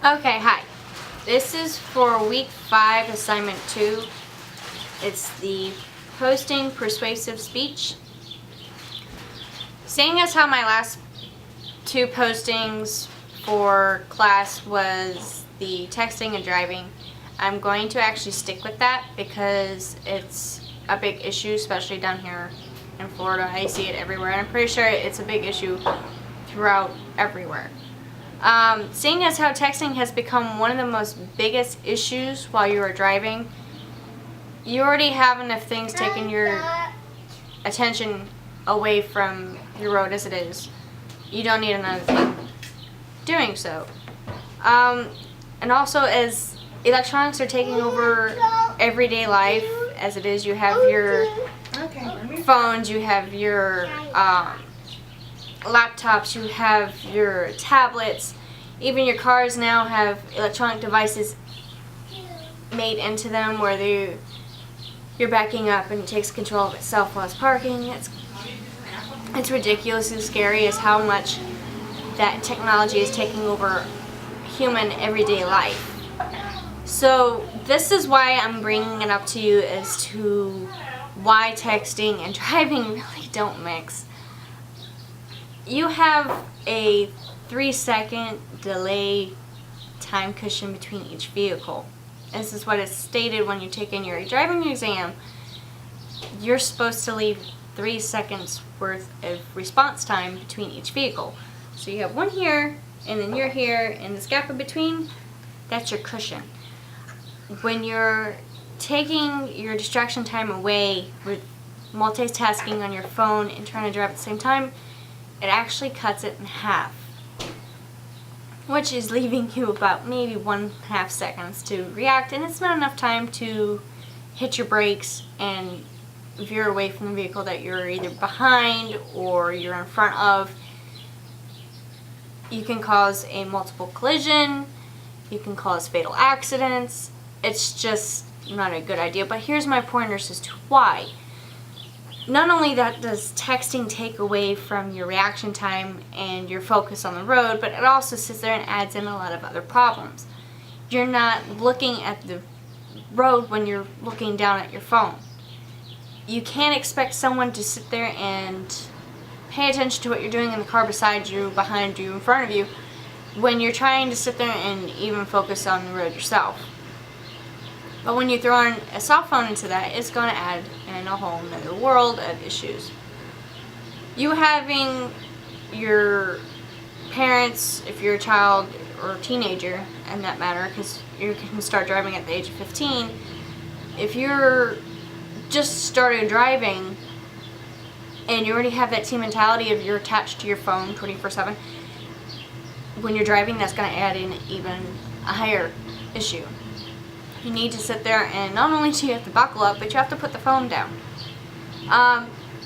Okay, hi. This is for week 5, assignment 2. It's the posting persuasive speech. Seeing as how my last 2 postings for class was the texting and driving, I'm going to actually stick with that because it's a big issue, especially down here in Florida. I see it everywhere, and I'm pretty sure it's a big issue throughout everywhere. Seeing as how texting has become one of the most biggest issues while you are driving, you already have enough things taking your attention away from your road as it is. You don't need another thing doing so. And also, as electronics are taking over everyday life as it is, you have your phones, you have your laptops, you have your tablets, even your cars now have electronic devices made into them where you're backing up and it takes control of itself while it's parking. It's ridiculously scary as how much that technology is taking over human everyday life. So this is why I'm bringing it up to you as to why texting and driving really don't mix. You have a 3-second delay time cushion between each vehicle. This is what is stated when you take in your driving exam. You're supposed to leave 3 seconds worth of response time between each vehicle. So you have one here, and then you're here, and this gap in between, that's your cushion. When you're taking your distraction time away with multitasking on your phone and trying to drive at the same time, it actually cuts it in half, which is leaving you about maybe 1.5 seconds to react, and it's not enough time to hit your brakes and veer away from the vehicle that you're either behind or you're in front of. You can cause a multiple collision, you can cause fatal accidents. It's just not a good idea, but here's my pointers as to why. Not only that does texting take away from your reaction time and your focus on the road, but it also sits there and adds in a lot of other problems. You're not looking at the road when you're looking down at your phone. You can't expect someone to sit there and pay attention to what you're doing in the car beside you, behind you, in front of you, when you're trying to sit there and even focus on the road yourself. But when you throw in a cell phone into that, it's going to add in a whole nother world of issues. You having your parents, if you're a child or a teenager, in that matter, because you can start driving at the age of 15, if you're just started driving and you already have that teen mentality of you're attached to your phone 24/7, when you're driving, that's going to add in even a higher issue. You need to sit there, and not only do you have to buckle up, but you have to put the phone down.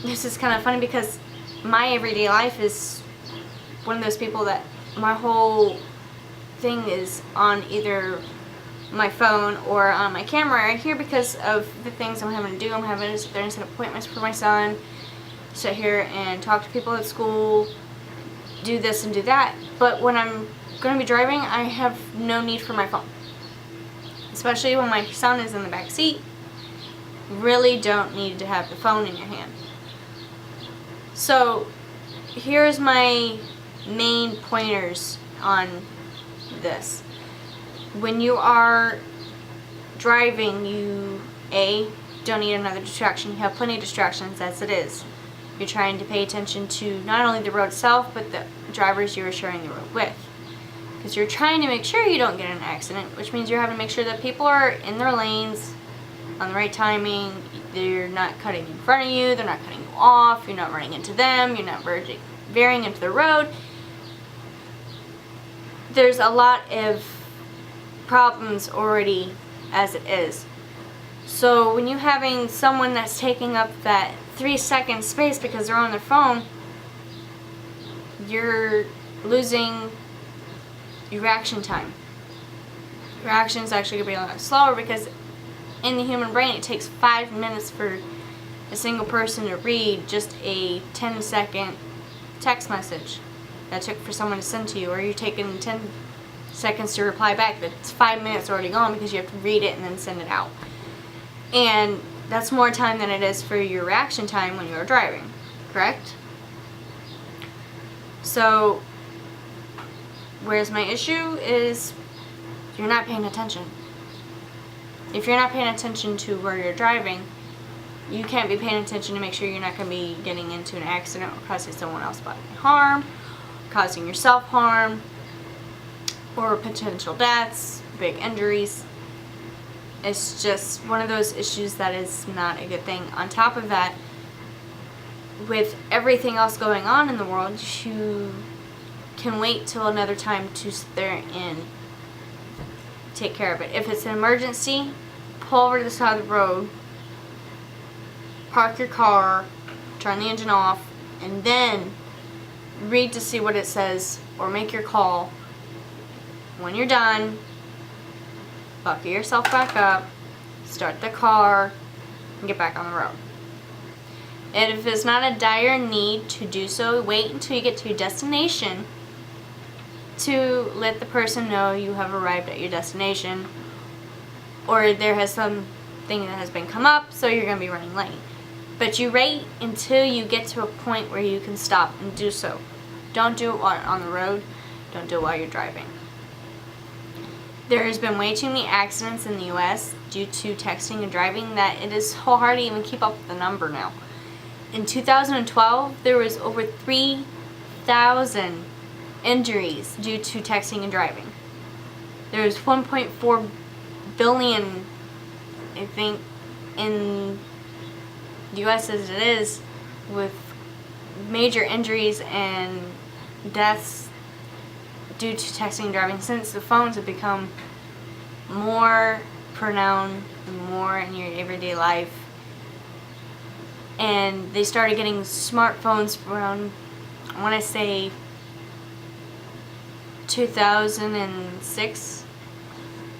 This is kind of funny because my everyday life is one of those people that my whole thing is on either my phone or on my camera right here because of the things I'm having to do. I'm having to sit there and set appointments for my son, sit here and talk to people at school, do this and do that. But when I'm going to be driving, I have no need for my phone. Especially when my son is in the back seat, really don't need to have the phone in your hand. So here's my main pointers on this. When you are driving, you don't need another distraction. You have plenty of distractions as it is. You're trying to pay attention to not only the road itself, but the drivers you are sharing the road with. Because you're trying to make sure you don't get in an accident, which means you're having to make sure that people are in their lanes on the right timing. They're not cutting in front of you, they're not cutting you off, you're not running into them, you're not veering into the road. There's a lot of problems already as it is. So when you're having someone that's taking up that 3-second space because they're on their phone, you're losing your reaction time. Your reaction is actually going to be a lot slower because in the human brain it takes 5 minutes for a single person to read just a 10-second text message that took for someone to send to you, or you're taking 10 seconds to reply back. That's 5 minutes already gone because you have to read it and then send it out. And that's more time than it is for your reaction time when you're driving, correct? So, where's my issue is you're not paying attention. If you're not paying attention to where you're driving, you can't be paying attention to make sure you're not going to be getting into an accident or causing someone else bodily harm, causing yourself harm, or potential deaths, big injuries. It's just one of those issues that is not a good thing. On top of that, with everything else going on in the world, you can wait till another time to sit there and take care of it. If it's an emergency, pull over to the side of the road, park your car, turn the engine off, and then read to see what it says or make your call. When you're done, buckle yourself back up, start the car, and get back on the road. And if it's not a dire need to do so, wait until you get to your destination to let the person know you have arrived at your destination, or there has something that has been come up, so you're going to be running late. But you wait until you get to a point where you can stop and do so. Don't do it while on the road. Don't do it while you're driving. There has been way too many accidents in the U.S. due to texting and driving that it is so hard to even keep up with the number now. In 2012, there was over 3,000 injuries due to texting and driving. There was 1.4 billion, I think, in the U.S. as it is, with major injuries and deaths due to texting and driving, since the phones have become more pronounced and more in your everyday life. And they started getting smartphones around, I want to say, 2006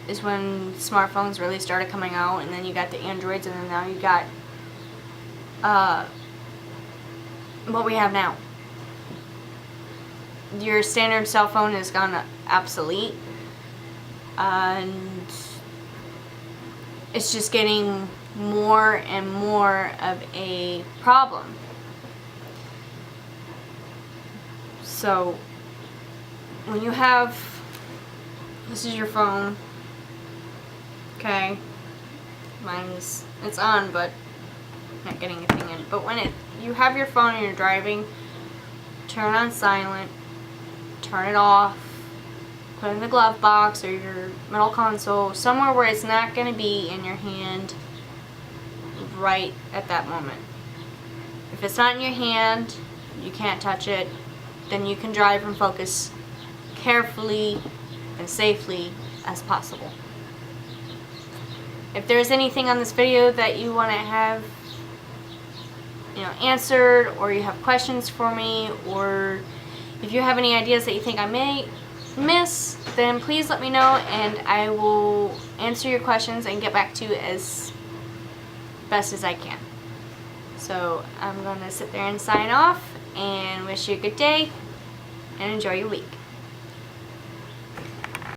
is when smartphones really started coming out, and then you got the Androids, and then now you got what we have now. Your standard cell phone has gone obsolete, and it's just getting more and more of a problem. So when you have, this is your phone, okay, mine's, it's on, but not getting anything in. But when you have your phone and you're driving, turn on silent, turn it off, put it in the glove box or your middle console, somewhere where it's not going to be in your hand right at that moment. If it's not in your hand, you can't touch it, then you can drive and focus carefully and safely as possible. If there's anything on this video that you want to have answered, or you have questions for me, or if you have any ideas that you think I may miss, then please let me know and I will answer your questions and get back to you as best as I can. So I'm going to sit there and sign off and wish you a good day and enjoy your week.